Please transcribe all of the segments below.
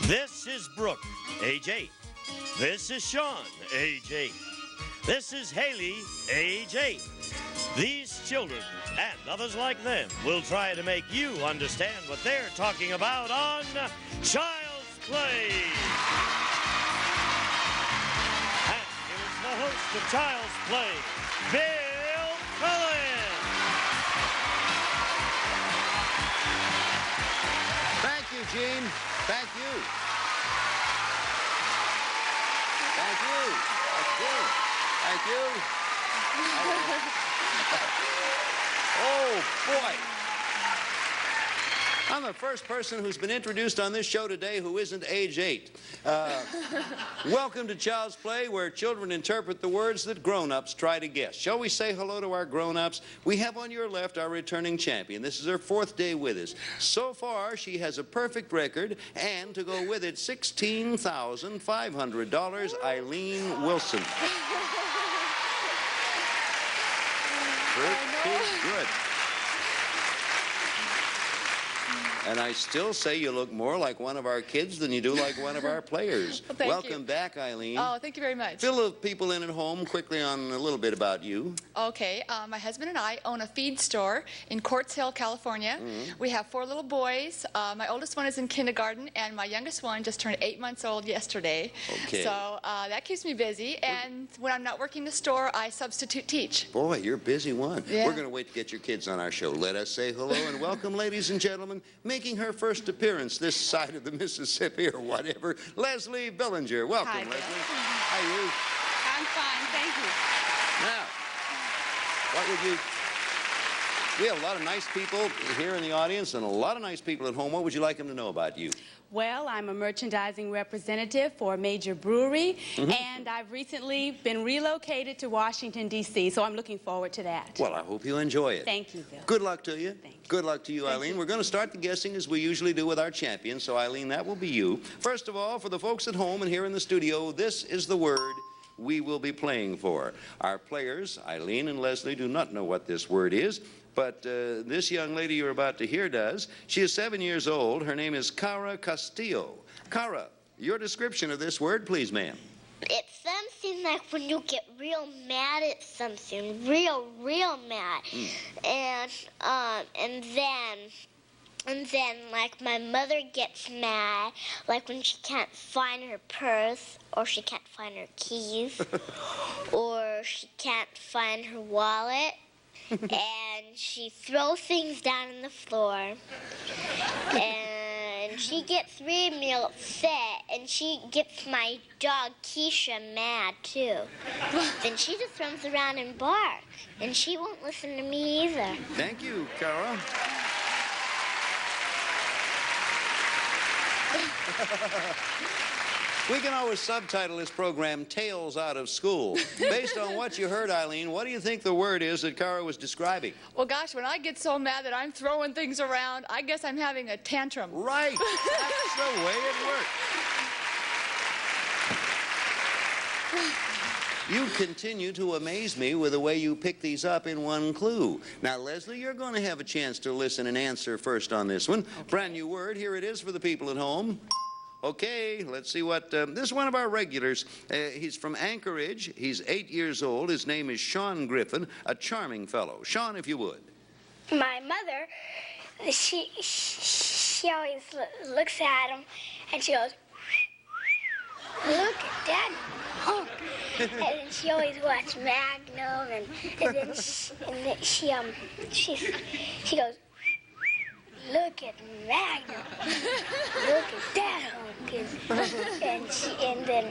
This is Brooke, age 8. This is Sean, age 8. This is Haley, age 8. These children and others like them will try to make you understand what they're talking about on Child's Play. And here's the host of Child's Play, Bill Cullen. Thank you, Gene. Thank you. Thank you. Thank you. Thank you. Oh, boy. I'm the first person who's been introduced on this show today who isn't age 8. Welcome to Child's Play, where children interpret the words that grown-ups try to guess. Shall we say hello to our grown-ups? We have on your left our returning champion. This is her 4th day with us. So far, she has a perfect record, and to go with it, $16,500, Eileen Wilson. Pretty good. And I still say you look more like one of our kids than you do like one of our players. Well, Welcome back, Eileen. Oh, thank you very much. Fill the people in at home quickly on a little bit about you. Okay, my husband and I own a feed store in Quartz Hill, California. We have 4 little boys. My oldest one is in kindergarten, and my youngest one just turned 8 months old yesterday. Okay. So that keeps me busy, and when I'm not working the store, I substitute teach. Boy, you're a busy one. Yeah. We're going to wait to get your kids on our show. Let us say hello and welcome, ladies and gentlemen, making her first appearance this side of the Mississippi or whatever, Leslie Billinger. Welcome, Hi, Bill. Leslie. How are you? I'm fine, thank you. Now, what would you... We have a lot of nice people here in the audience and a lot of nice people at home. What would you like them to know about you? Well, I'm a merchandising representative for a major brewery, and I've recently been relocated to Washington, D.C., so I'm looking forward to that. Well, I hope you enjoy it. Thank you, Bill. Good luck to you. Thank you. Good luck to you, Thank Eileen. you. We're going to start the guessing as we usually do with our champion. So, Eileen, that will be you. First of all, for the folks at home and here in the studio, this is the word we will be playing for. Our players, Eileen and Leslie, do not know what this word is, but this young lady you're about to hear does. She is 7 years old. Her name is Cara Castillo. Cara, your description of this word, please, ma'am. It's something like when you get real mad at something, real mad. And then like my mother gets mad, like when she can't find her purse, or she can't find her keys, or she can't find her wallet, and she throws things down on the floor, and she gets really upset, and she gets my dog Keisha mad too. Then she just runs around and barks, and she won't listen to me either. Thank you, Cara. We can always subtitle this program Tales Out of School. Based on what you heard, Eileen, what do you think the word is that Cara was describing? Well, gosh, when I get so mad that I'm throwing things around, I guess I'm having a tantrum. Right. That's the way it works. You continue to amaze me with the way you pick these up in one clue. Now, Leslie, you're going to have a chance to listen and answer first on this one. Okay. Brand new word. Here it is for the people at home. Okay, let's see what... this is one of our regulars. He's from Anchorage. He's 8 years old. His name is Sean Griffin, a charming fellow. Sean, if you would. My mother, she always looks at him, and she goes, "Look at Daddy." Oh. And then she always watches Magnum, and then she goes, "Look at Magnum. Look at that hunk." And then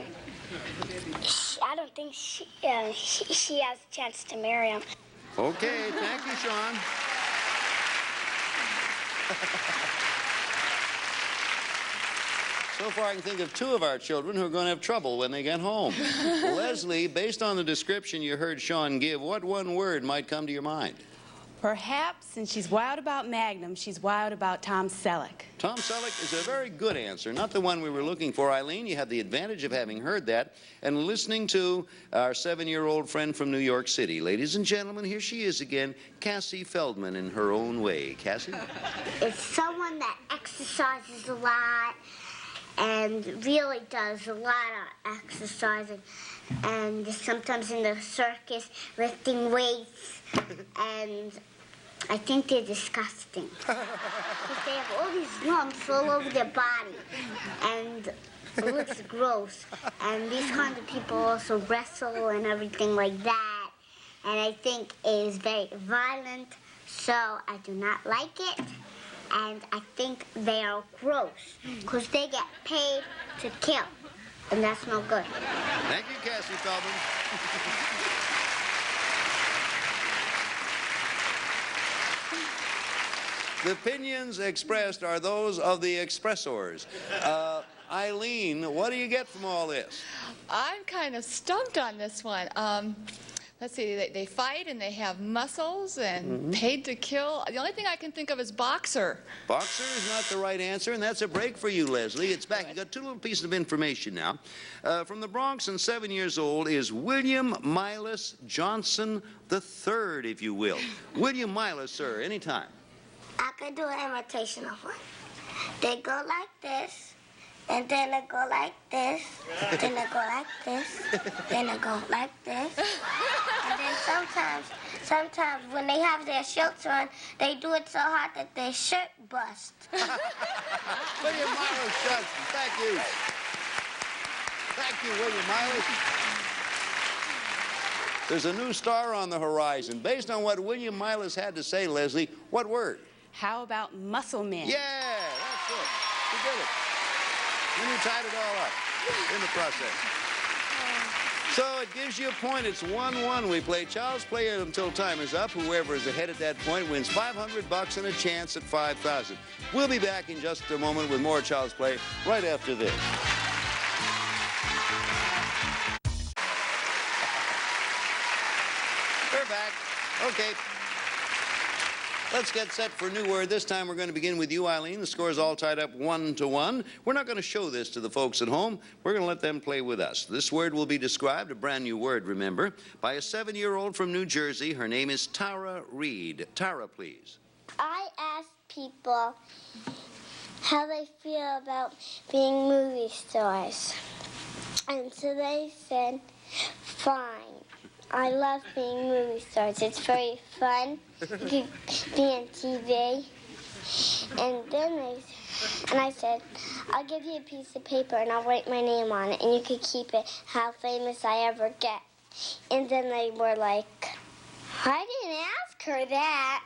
I don't think she has a chance to marry him. Okay, thank you, Sean. So far, I can think of 2 of our children who are going to have trouble when they get home. Leslie, based on the description you heard Sean give, what one word might come to your mind? Perhaps, since she's wild about Magnum, she's wild about Tom Selleck. Tom Selleck is a very good answer, not the one we were looking for. Eileen, you have the advantage of having heard that and listening to our 7-year-old friend from New York City. Ladies and gentlemen, here she is again, Cassie Feldman in her own way. Cassie? It's someone that exercises a lot and really does a lot of exercising. And sometimes in the circus, lifting weights, and I think they're disgusting. Because they have all these lumps all over their body, and it looks gross. And these kinds of people also wrestle and everything like that. And I think it is very violent, so I do not like it. And I think they are gross, because they get paid to kill. And that's no good. Thank you, Cassie Feldman. The opinions expressed are those of the expressors. Eileen, what do you get from all this? I'm kind of stumped on this one. Let's see, they fight and they have muscles and paid to kill. The only thing I can think of is boxer. Boxer is not the right answer, and that's a break for you, Leslie. It's back. You got two little pieces of information now. From the Bronx and 7 years old is William Milas Johnson III, if you will. William Milas, sir, anytime. I could do an imitation of one. They go like this, and then they go like this, then they go like this, then they go like this. And then sometimes when they have their shirts on, they do it so hard that their shirt busts. William Milas Johnson, thank you. Thank you, William Milas. There's a new star on the horizon. Based on what William Milas had to say, Leslie, what word? How about muscle men? Yeah, that's it. You did it. And you tied it all up in the process. So it gives you a point. It's 1-1. We play Child's Play until time is up. Whoever is ahead at that point wins $500 and a chance at $5,000. We'll be back in just a moment with more Child's Play right after this. We're back. Okay. Let's get set for a new word. This time we're going to begin with you, Eileen. The score is all tied up 1-1. We're not going to show this to the folks at home. We're going to let them play with us. This word will be described, a brand new word, remember, by a 7-year-old from New Jersey. Her name is Tara Reed. Tara, please. I asked people how they feel about being movie stars. And so they said, fine. I love being movie stars. It's very fun. You can be on TV. And then I said, I'll give you a piece of paper and I'll write my name on it and you can keep it how famous I ever get. And then they were like, I didn't ask her that.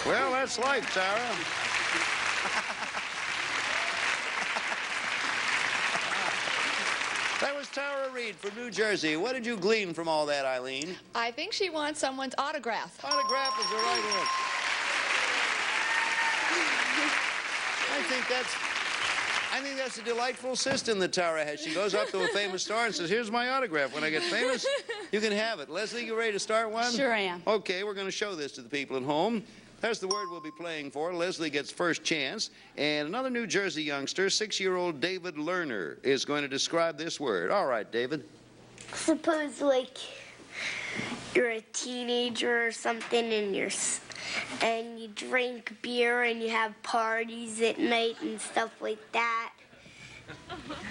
Well, that's life, Tara. That was Tara Reed from New Jersey. What did you glean from all that, Eileen? I think she wants someone's autograph. Autograph is the right answer. I think that's a delightful system that Tara has. She goes up to a famous star and says, here's my autograph. When I get famous, you can have it. Leslie, you ready to start one? Sure am. Okay, we're going to show this to the people at home. There's the word we'll be playing for. Leslie gets first chance. And another New Jersey youngster, 6-year-old David Lerner, is going to describe this word. All right, David. Suppose, like, you're a teenager or something and you drink beer and you have parties at night and stuff like that.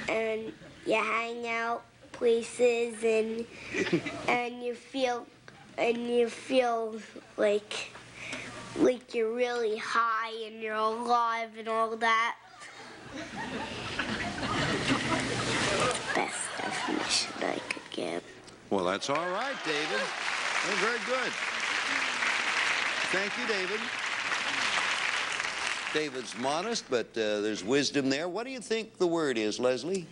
And you hang out places and you feel like you're really high and you're alive and all that. Best definition I could give. Well, that's all right, David. Well, very good. Thank you, David. David's modest, but there's wisdom there. What do you think the word is, Leslie?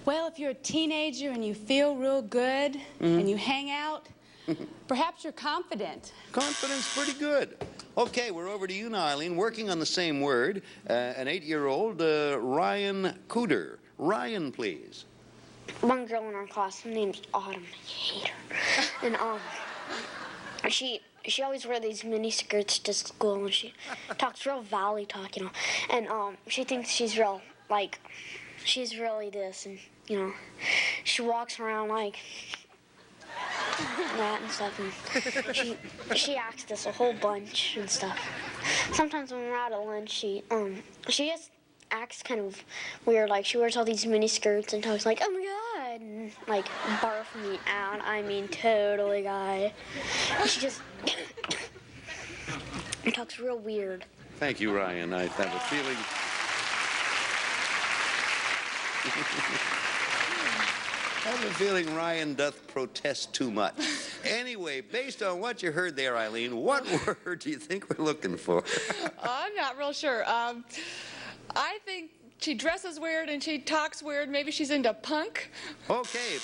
Well, if you're a teenager and you feel real good and you hang out, perhaps you're confident. Confidence, pretty good. Okay, we're over to you now, Eileen. Working on the same word, an 8-year-old Ryan Cooter. Ryan, please. One girl in our class, her name's Autumn. I hate her. And she always wears these mini skirts to school, and she talks real valley talk, you know. And she thinks she's real, like, she's really this, and you know, she walks around like that and stuff, and she asks us a whole bunch and stuff. Sometimes when we're out at lunch, she just acts kind of weird. Like, she wears all these mini skirts and talks like, oh my God, and like, barf me out. I mean, totally, guy. And she just talks real weird. Thank you, Ryan. I have a feeling. I have a feeling Ryan doth protest too much. Anyway, based on what you heard there, Eileen, what word do you think we're looking for? I'm not real sure. I think she dresses weird and she talks weird. Maybe she's into punk. Okay,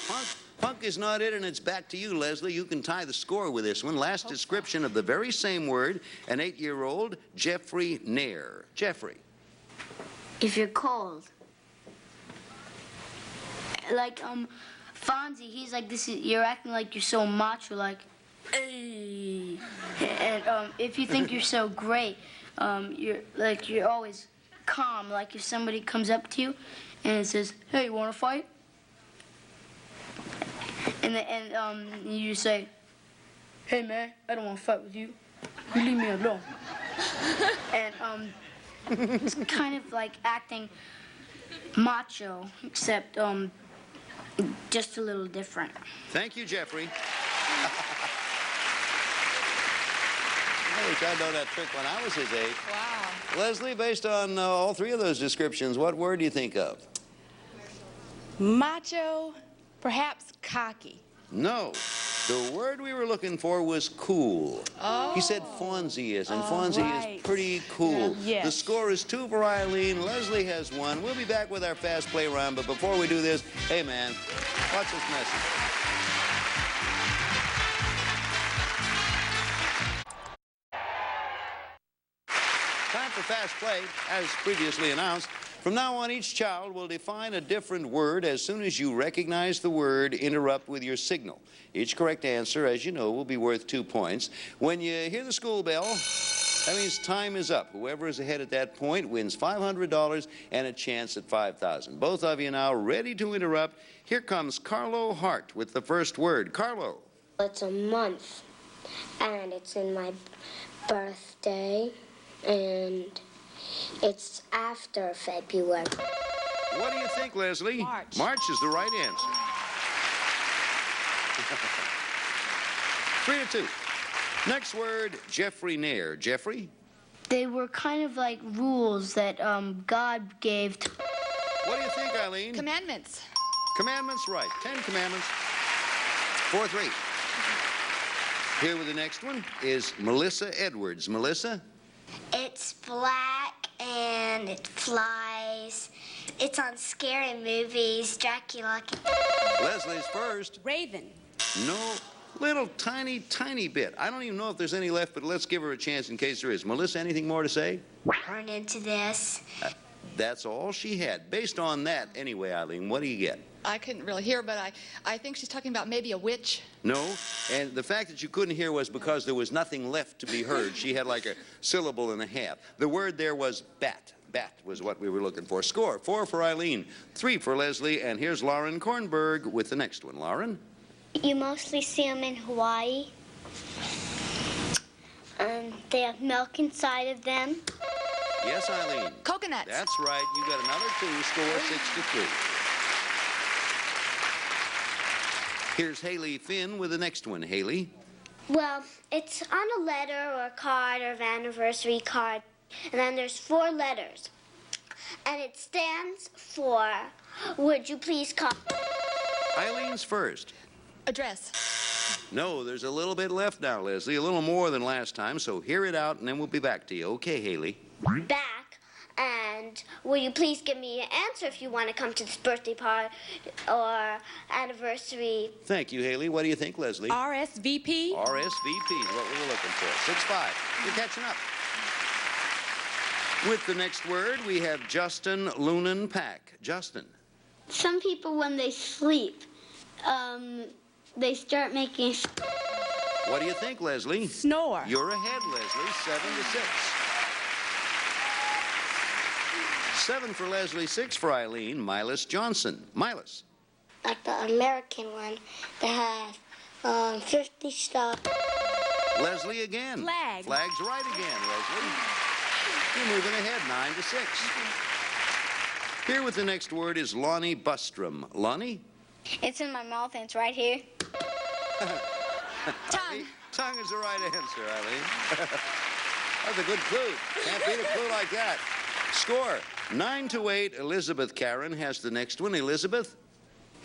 punk is not it, and it's back to you, Leslie. You can tie the score with this one. Last description of the very same word, an 8-year-old, Jeffrey Nair. Jeffrey. If you're cold. Like, Fonzie, he's like, you're acting like you're so macho, like, hey. And if you think you're so great, you're always calm. Like if somebody comes up to you and it says, hey, you want to fight? And you just say, hey, man, I don't want to fight with you. You leave me alone. And it's kind of like acting macho, except just a little different. Thank you, Jeffrey. I wish I'd known that trick when I was his age. Wow. Leslie, based on all three of those descriptions, what word do you think of? Macho, perhaps cocky. No. The word we were looking for was cool. Oh. He said Fonzie is, and Fonzie right. is pretty cool. Yes. The score is 2 for Eileen. Leslie has 1. We'll be back with our fast play round, but before we do this, hey, man, watch this message. Time for fast play, as previously announced. From now on, each child will define a different word. As soon as you recognize the word, interrupt with your signal. Each correct answer, as you know, will be worth 2 points. When you hear the school bell, that means time is up. Whoever is ahead at that point wins $500 and a chance at $5,000. Both of you now ready to interrupt. Here comes Carlo Hart with the first word. Carlo. It's a month, and it's in my birthday, and it's after February. What do you think, Leslie? March. March is the right answer. 3-2. Next word, Jeffrey Nair. Jeffrey? They were kind of like rules that God gave to... What do you think, Eileen? Commandments. Commandments, right. 10 commandments. 4-3. Here with the next one is Melissa Edwards. Melissa? It's black and it flies. It's on scary movies. Dracula. Leslie's first. Raven. No, little tiny bit. I don't even know if there's any left, but let's give her a chance in case there is. Melissa, anything more to say? Turn into this. That's all she had. Based on that, anyway, Eileen, what do you get? I couldn't really hear, but I think she's talking about maybe a witch. No, and the fact that you couldn't hear was because there was nothing left to be heard. She had like a syllable and a half. The word there was bat. Bat was what we were looking for. Score, 4 for Eileen, 3 for Leslie, and here's Lauren Kornberg with the next one. Lauren? You mostly see them in Hawaii. They have milk inside of them. Yes, Eileen. Coconuts. That's right. You got another 2. Score 6-3. Here's Haley Finn with the next one. Haley? Well, it's on a letter or a card or an anniversary card, and then there's 4 letters. And it stands for, would you please call? Eileen first. Address. No, there's a little bit left now, Leslie. A little more than last time, so hear it out, and then we'll be back to you. Okay, Haley? Back, and will you please give me an answer if you want to come to this birthday party or anniversary? Thank you, Haley. What do you think, Leslie? RSVP. RSVP is what we were looking for. 6-5. You're catching up. With the next word, we have Justin Lunan Pack. Justin. Some people, when they sleep, they start making... What do you think, Leslie? Snore. You're ahead, Leslie. 7-6. 7 for Leslie, 6 for Eileen. Milas Johnson. Milas. Like the American one that has 50 stars. Leslie again. Flag. Flag's right again, Leslie. You're moving ahead, 9-6. Here with the next word is Lonnie Bustrom. Lonnie? It's in my mouth and it's right here. Tongue. Tongue is the right answer, Eileen. That's a good clue. Can't beat a clue like that. Score 9-8. Elizabeth Karen has the next one. Elizabeth?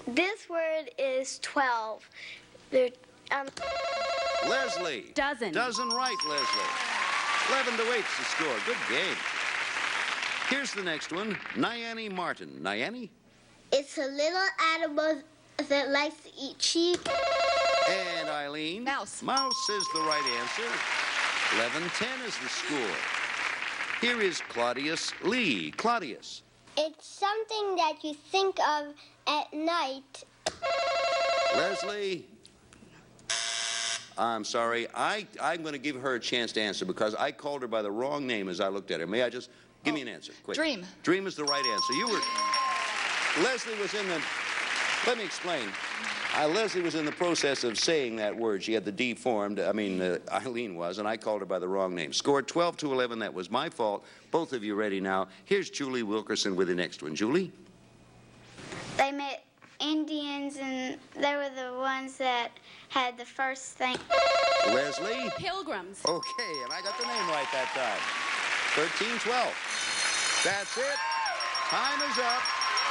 This word is 12. Leslie. Dozen. Dozen right, Leslie. 11-8 is the score. Good game. Here's the next one. Nyani Martin. Nyani? It's a little animal that likes to eat sheep. And Eileen? Mouse. Mouse is the right answer. 11-10 is the score. Here is Claudius Lee. Claudius. It's something that you think of at night. Leslie? I'm sorry. I'm going to give her a chance to answer because I called her by the wrong name as I looked at her. May I just give me an answer? Quick. Dream. Dream is the right answer. You were... Leslie was in the... Let me explain. Leslie was in the process of saying that word. She had the D formed. Eileen was, and I called her by the wrong name. Scored 12-11. That was my fault. Both of you ready now. Here's Julie Wilkerson with the next one. Julie? They met Indians, and they were the ones that had the first thing. Leslie? Pilgrims. Okay, and I got the name right that time. 13-12. That's it. Time is up,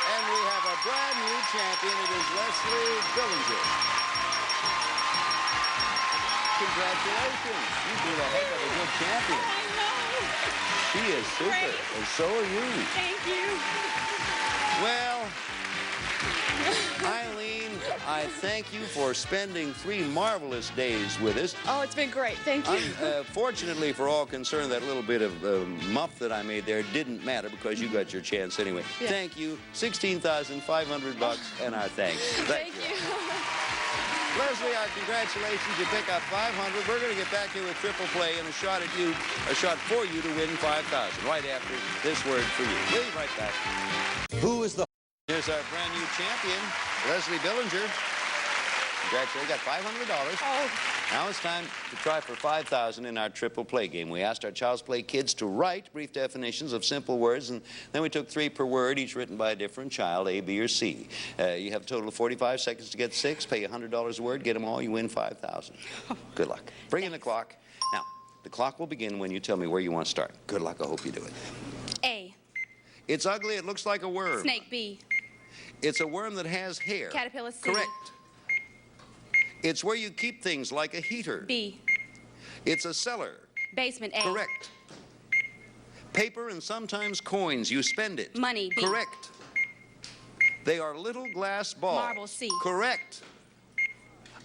and we have a brand new champion. It is Leslie Billinger. Congratulations. You do a heck of a good champion. I know. She is super, Great. and so are you. Thank you. Well, Eileen, I thank you for spending 3 marvelous days with us. Oh, it's been great. Thank you. Fortunately for all concerned, that little bit of muff that I made there didn't matter because you got your chance anyway. Yeah. Thank you. $16,500 and our thanks. Thank you. Leslie, our congratulations. You pick up $500. We're going to get back here with triple play and a shot at you, a shot for you to win $5,000 right after this word for you. We'll be right back. Who is the... Here's our brand new champion, Leslie Billinger. Congratulations. You got $500. Oh. Now it's time to try for $5,000 in our triple play game. We asked our Child's Play kids to write brief definitions of simple words, and then we took 3 per word, each written by a different child, A, B, or C. You have a total of 45 seconds to get 6. Pay $100 a word. Get them all. You win $5,000. Good luck. Bring in the clock. Now, the clock will begin when you tell me where you want to start. Good luck. I hope you do it. A. It's ugly. It looks like a worm. Snake. B. It's a worm that has hair. Caterpillar. C. Correct. It's where you keep things like a heater. B. It's a cellar. Basement. A. Correct. Paper and sometimes coins. You spend it. Money. B. Correct. They are little glass balls. Marble. C. Correct.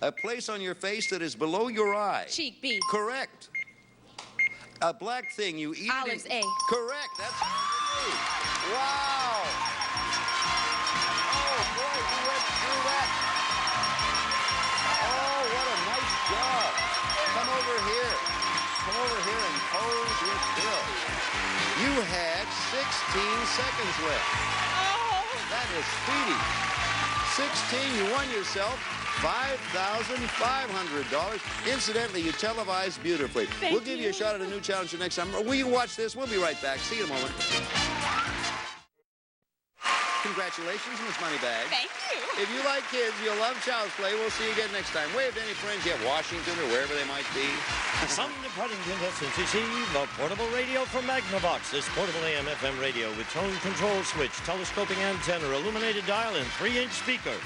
A place on your face that is below your eye. Cheek. B. Correct. A black thing you eat. Olives. A. Correct. That's wow. Oh boy, you went through that. Oh, what a nice job. Come over here. Come over here and pose with Bill. You had 16 seconds left. Oh. That is speedy. 16, you won yourself $5,500. Incidentally, you televised beautifully. We'll give you a shot at a new challenger next time. Will you watch this? We'll be right back. See you in a moment. Congratulations, Miss Moneybag. Thank you. If you like kids, you'll love Child's Play. We'll see you again next time. Wave to any friends you have, Washington or wherever they might be. Some departing contestants receive a portable radio from Magnavox. This portable AM/FM radio with tone control switch, telescoping antenna, illuminated dial, and 3-inch speaker.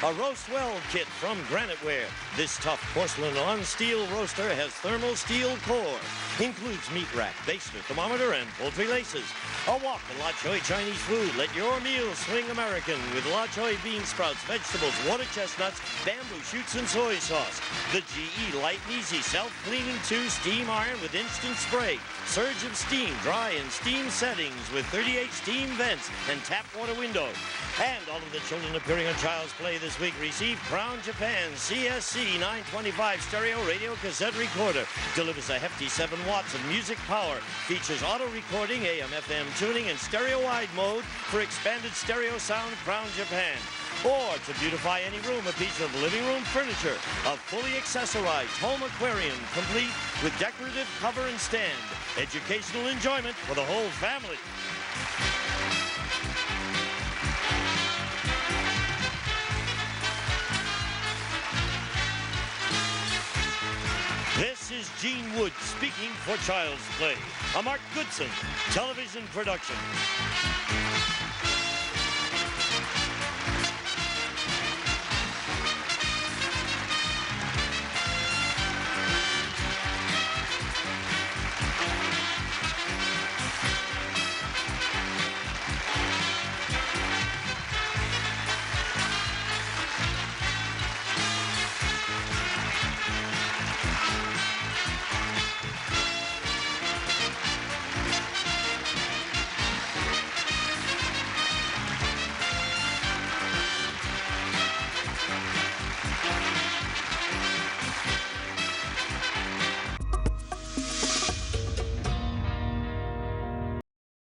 A roast weld kit from Graniteware. This tough porcelain on-steel roaster has thermal steel core. Includes meat rack, baster, thermometer, and poultry laces. A wok and La Choy Chinese food. Let your meals swing American with La Choy bean sprouts, vegetables, water chestnuts, bamboo shoots, and soy sauce. The GE Light and Easy Self-Cleaning 2 Steam Iron with instant spray. Surge of steam, dry and steam settings with 38 steam vents and tap water window. And all of the children appearing on Child's Play this week receive Crown Japan's CSC 925 stereo radio cassette recorder. Delivers a hefty 7 watts of music power. Features auto recording, AM/FM tuning, and stereo wide mode for expanded stereo sound. Crown Japan. Or to beautify any room, a piece of living room furniture. A fully accessorized home aquarium complete with decorative cover and stand. Educational enjoyment for the whole family. Eugene Wood speaking for Child's Play, a Mark Goodson television production.